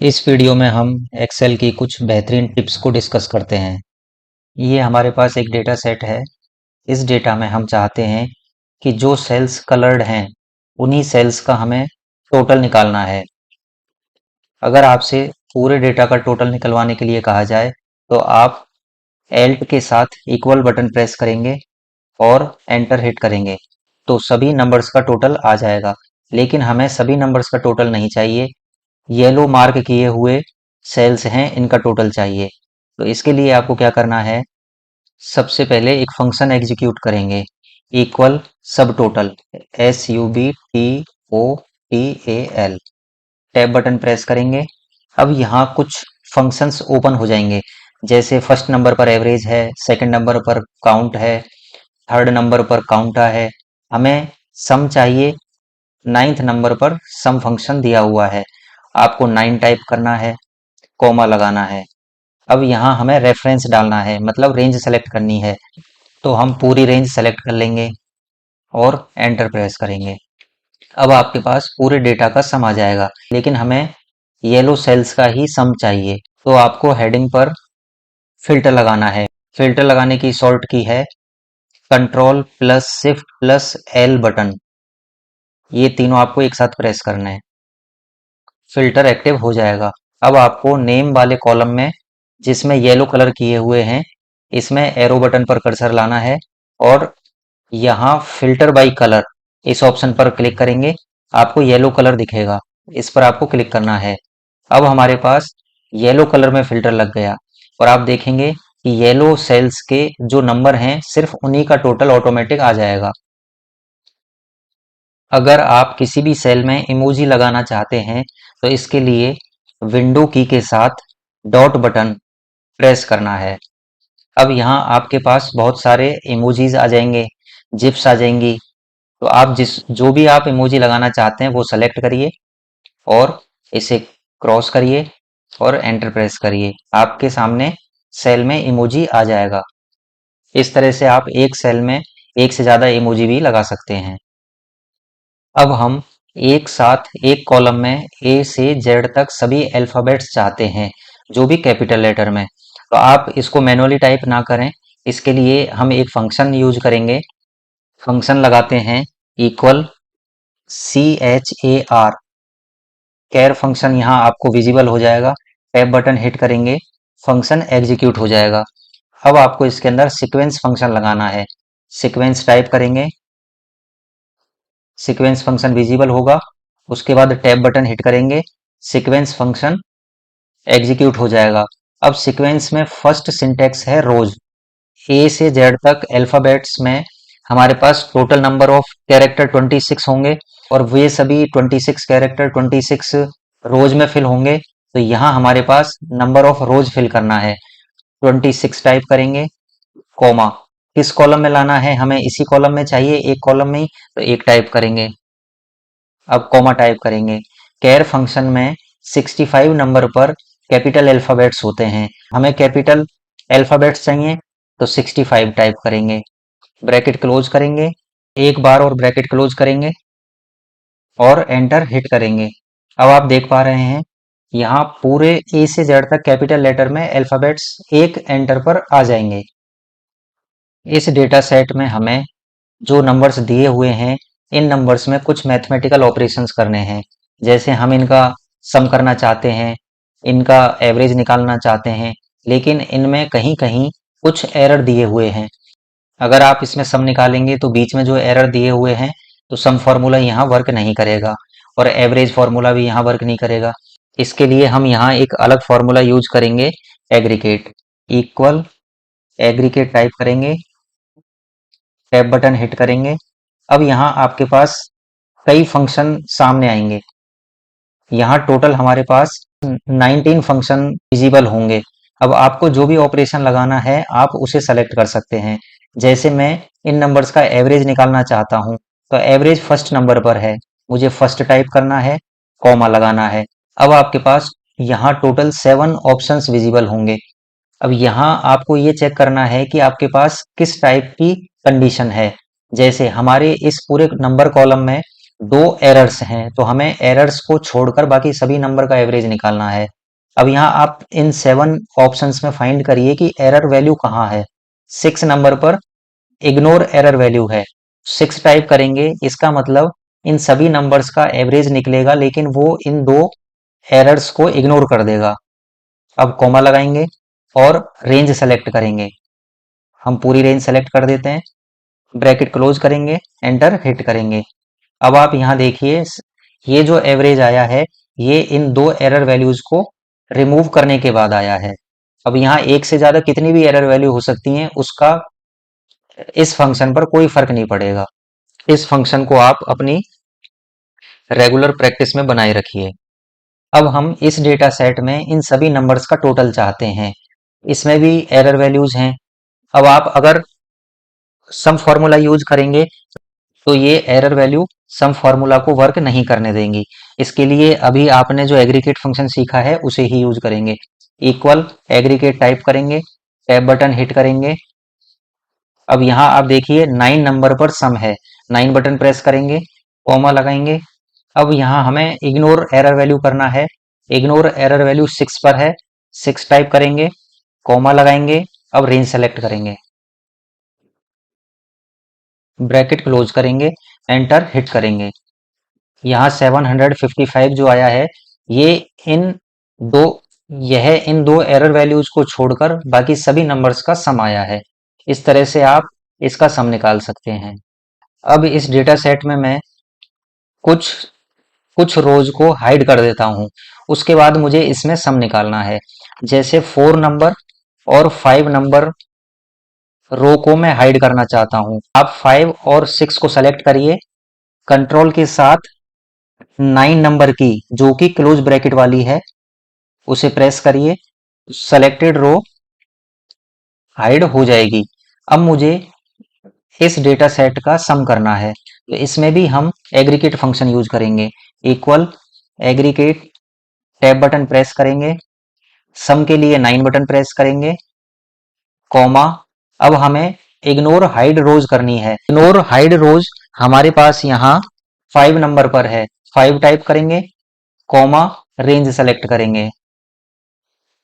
इस वीडियो में हम एक्सेल की कुछ बेहतरीन टिप्स को डिस्कस करते हैं। ये हमारे पास एक डेटा सेट है। इस डेटा में हम चाहते हैं कि जो सेल्स कलर्ड हैं उन्हीं सेल्स का हमें टोटल निकालना है। अगर आपसे पूरे डेटा का टोटल निकलवाने के लिए कहा जाए तो आप एल्ट के साथ इक्वल बटन प्रेस करेंगे और एंटर हिट करेंगे तो सभी नंबर्स का टोटल आ जाएगा। लेकिन हमें सभी नंबर्स का टोटल नहीं चाहिए, येलो मार्क किए हुए सेल्स हैं इनका टोटल चाहिए। तो इसके लिए आपको क्या करना है, सबसे पहले एक फंक्शन एग्जीक्यूट करेंगे, इक्वल सब total, SUBTOTAL। Tab button press करेंगे। अब यहाँ कुछ फंक्शंस ओपन हो जाएंगे, जैसे फर्स्ट नंबर पर एवरेज है, सेकंड नंबर पर काउंट है, थर्ड नंबर पर काउंटा है। हमें सम चाहिए, नाइन्थ नंबर पर सम फंक्शन दिया हुआ है, आपको 9 टाइप करना है, कॉमा लगाना है। अब यहाँ हमें रेफरेंस डालना है, मतलब रेंज सेलेक्ट करनी है। तो हम पूरी रेंज सेलेक्ट कर लेंगे और एंटर प्रेस करेंगे। अब आपके पास पूरे डेटा का सम आ जाएगा, लेकिन हमें येलो सेल्स का ही सम चाहिए। तो आपको हेडिंग पर फिल्टर लगाना है। फिल्टर लगाने की शॉर्ट की है control plus shift plus L button. ये तीनों आपको एक साथ प्रेस करना है, फिल्टर एक्टिव हो जाएगा। अब आपको नेम वाले कॉलम में, जिसमें येलो कलर किए हुए हैं, इसमें एरो बटन पर कर्सर लाना है और यहाँ फिल्टर बाय कलर इस ऑप्शन पर क्लिक करेंगे, आपको येलो कलर दिखेगा, इस पर आपको क्लिक करना है। अब हमारे पास येलो कलर में फिल्टर लग गया और आप देखेंगे कि येलो सेल्स के जो नंबर हैं सिर्फ उन्हीं का टोटल ऑटोमेटिक आ जाएगा। अगर आप किसी भी सेल में इमोजी लगाना चाहते हैं तो इसके लिए विंडो की के साथ डॉट बटन प्रेस करना है। अब यहाँ आपके पास बहुत सारे इमोजीज आ जाएंगे, जिप्स आ जाएंगी। तो आप जो भी आप इमोजी लगाना चाहते हैं वो सेलेक्ट करिए और इसे क्रॉस करिए और एंटर प्रेस करिए, आपके सामने सेल में इमोजी आ जाएगा। इस तरह से आप एक सेल में एक से ज़्यादा इमोजी भी लगा सकते हैं। अब हम एक साथ एक कॉलम में ए से जेड तक सभी अल्फ़ाबेट्स चाहते हैं, जो भी कैपिटल लेटर में। तो आप इसको मैनुअली टाइप ना करें, इसके लिए हम एक फंक्शन यूज करेंगे। फंक्शन लगाते हैं इक्वल CHAR, कैर फंक्शन यहाँ आपको विजिबल हो जाएगा। टैब बटन हिट करेंगे, फंक्शन एग्जीक्यूट हो जाएगा। अब आपको इसके अंदर सीक्वेंस फंक्शन लगाना है, सीक्वेंस टाइप करेंगे, सीक्वेंस फंक्शन विजिबल होगा। उसके बाद टैब बटन हिट करेंगे, सीक्वेंस फंक्शन एग्जीक्यूट हो जाएगा। अब सीक्वेंस में फर्स्ट सिंटेक्स है रोज, ए से जेड तक अल्फाबेट्स में हमारे पास टोटल नंबर ऑफ कैरेक्टर 26 होंगे और वे सभी 26 कैरेक्टर 26 रोज में फिल होंगे। तो यहाँ हमारे पास नंबर ऑफ रोज फिल करना है, 26 टाइप करेंगे, कॉमा किस कॉलम में लाना है, हमें इसी कॉलम में चाहिए, एक कॉलम में ही, तो एक टाइप करेंगे। अब कॉमा टाइप करेंगे। कैर फंक्शन में 65 नंबर पर कैपिटल अल्फाबेट्स होते हैं, हमें कैपिटल अल्फाबेट्स चाहिए तो 65 टाइप करेंगे, ब्रैकेट क्लोज करेंगे, एक बार और ब्रैकेट क्लोज करेंगे और एंटर हिट करेंगे। अब आप देख पा रहे हैं यहाँ पूरे ए से जेड तक कैपिटल लेटर में अल्फाबेट्स एक एंटर पर आ जाएंगे। इस डेटा सेट में हमें जो नंबर्स दिए हुए हैं, इन नंबर्स में कुछ मैथमेटिकल ऑपरेशंस करने हैं। जैसे हम इनका सम करना चाहते हैं, इनका एवरेज निकालना चाहते हैं, लेकिन इनमें कहीं कहीं कुछ एरर दिए हुए हैं। अगर आप इसमें सम निकालेंगे तो बीच में जो एरर दिए हुए हैं, तो सम फॉर्मूला यहाँ वर्क नहीं करेगा और एवरेज फॉर्मूला भी यहाँ वर्क नहीं करेगा। इसके लिए हम यहाँ एक अलग फॉर्मूला यूज करेंगे, एग्रीगेट, इक्वल एग्रीगेट टाइप करेंगे, टैब बटन हिट करेंगे। अब यहाँ आपके पास कई फंक्शन सामने आएंगे। यहाँ टोटल हमारे पास 19 फंक्शन विजिबल होंगे। अब आपको जो भी ऑपरेशन लगाना है आप उसे सेलेक्ट कर सकते हैं। जैसे मैं इन नंबर्स का एवरेज निकालना चाहता हूँ, तो एवरेज फर्स्ट नंबर पर है, मुझे फर्स्ट टाइप करना है, कॉमा लगाना है। अब आपके पास यहाँ टोटल 7 ऑप्शंस विजिबल होंगे। अब यहाँ आपको ये चेक करना है कि आपके पास किस टाइप की कंडीशन है। जैसे हमारे इस पूरे नंबर कॉलम में दो एरर्स हैं, तो हमें एरर्स को छोड़कर बाकी सभी नंबर का एवरेज निकालना है। अब यहाँ आप इन 7 ऑप्शंस में फाइंड करिए कि एरर वैल्यू कहाँ है। 6 नंबर पर इग्नोर एरर वैल्यू है, 6 टाइप करेंगे, इसका मतलब इन सभी नंबर्स का एवरेज निकलेगा, लेकिन वो इन दो एरर्स को इग्नोर कर देगा। अब कॉमा लगाएंगे और रेंज सेलेक्ट करेंगे। हम पूरी रेंज सेलेक्ट कर देते हैं, ब्रैकेट क्लोज करेंगे, एंटर हिट करेंगे। अब आप यहाँ देखिए, ये जो एवरेज आया है, ये इन दो एरर वैल्यूज को रिमूव करने के बाद आया है। अब यहाँ एक से ज्यादा कितनी भी एरर वैल्यू हो सकती हैं, उसका इस फंक्शन पर कोई फर्क नहीं पड़ेगा। इस फंक्शन को आप अपनी रेगुलर प्रैक्टिस में बनाए रखिए। अब हम इस डेटा सेट में इन सभी नंबर्स का टोटल चाहते हैं। इसमें भी एरर वैल्यूज हैं। अब आप अगर सम फॉर्मूला यूज करेंगे तो ये एरर वैल्यू सम फॉर्मूला को वर्क नहीं करने देंगी। इसके लिए अभी आपने जो एग्रीगेट फंक्शन सीखा है उसे ही यूज करेंगे। इक्वल एग्रीगेट टाइप करेंगे, टैब बटन हिट करेंगे। अब यहाँ आप देखिए 9 नंबर पर सम है, 9 बटन प्रेस करेंगे, कॉमा लगाएंगे। अब यहाँ हमें इग्नोर एरर वैल्यू करना है। इग्नोर एरर वैल्यू 6 पर है, 6 टाइप करेंगे, कॉमा लगाएंगे। अब रेंज सेलेक्ट करेंगे, ब्रैकेट क्लोज करेंगे, एंटर हिट करेंगे। यहाँ 755 जो आया है, ये इन दो यह इन दो एरर वैल्यूज को छोड़कर बाकी सभी नंबर्स का सम आया है। इस तरह से आप इसका सम निकाल सकते हैं। अब इस डेटा सेट में मैं कुछ कुछ रोज को हाइड कर देता हूं, उसके बाद मुझे इसमें सम निकालना है। जैसे 4 नंबर और 5 नंबर रो को मैं हाइड करना चाहता हूं। आप 5 और 6 को सेलेक्ट करिए, कंट्रोल के साथ 9 नंबर की जो कि क्लोज ब्रैकेट वाली है उसे प्रेस करिए, सेलेक्टेड रो हाइड हो जाएगी। अब मुझे इस डेटा सेट का सम करना है, तो इसमें भी हम एग्रीगेट फंक्शन यूज करेंगे। Equal aggregate, tab button press करेंगे, सम के लिए 9 बटन प्रेस करेंगे, कॉमा। अब हमें इग्नोर हाइड रोज करनी है। इग्नोर हाइड रोज हमारे पास यहाँ 5 नंबर पर है, 5 टाइप करेंगे, कॉमा, रेंज सेलेक्ट करेंगे,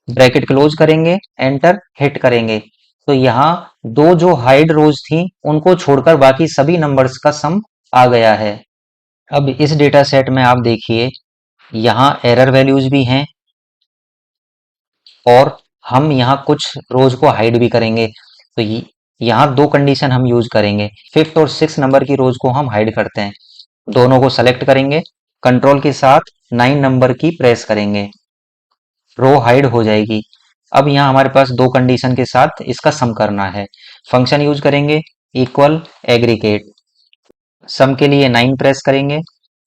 ब्रैकेट क्लोज करेंगे, एंटर हिट करेंगे। तो यहाँ दो जो हाइड रोज थी उनको छोड़कर बाकी सभी नंबर्स का सम आ गया है। अब इस डेटा सेट में आप देखिए, यहाँ एरर वैल्यूज भी हैं और हम यहाँ कुछ रोज को हाइड भी करेंगे। तो यहाँ दो कंडीशन हम यूज करेंगे। 5th और 6th नंबर की रोज को हम हाइड करते हैं। दोनों को सेलेक्ट करेंगे, कंट्रोल के साथ 9 नंबर की प्रेस करेंगे, रो हाइड हो जाएगी। अब यहाँ हमारे पास दो कंडीशन के साथ इसका सम करना है। फंक्शन यूज करेंगे, इक्वल एग्रीगेट, सम के लिए 9 प्रेस करेंगे,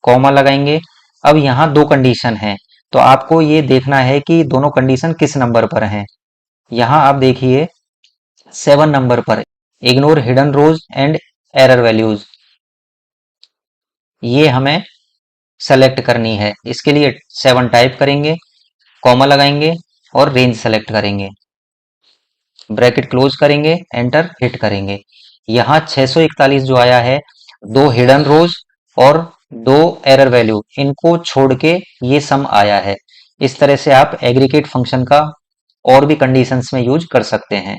कॉमा लगाएंगे। अब यहाँ दो कंडीशन है, तो आपको ये देखना है कि दोनों कंडीशन किस नंबर पर हैं। यहाँ आप देखिए 7 नंबर पर ignore hidden rows and error values, ये हमें सेलेक्ट करनी है। इसके लिए 7 टाइप करेंगे, कॉमा लगाएंगे और रेंज सेलेक्ट करेंगे, ब्रैकेट क्लोज करेंगे, एंटर हिट करेंगे। यहाँ 641 जो आया है, दो हिडन रोज और दो एरर वैल्यू, इनको छोड़ के ये सम आया है। इस तरह से आप एग्रीगेट फंक्शन का और भी कंडीशंस में यूज कर सकते हैं।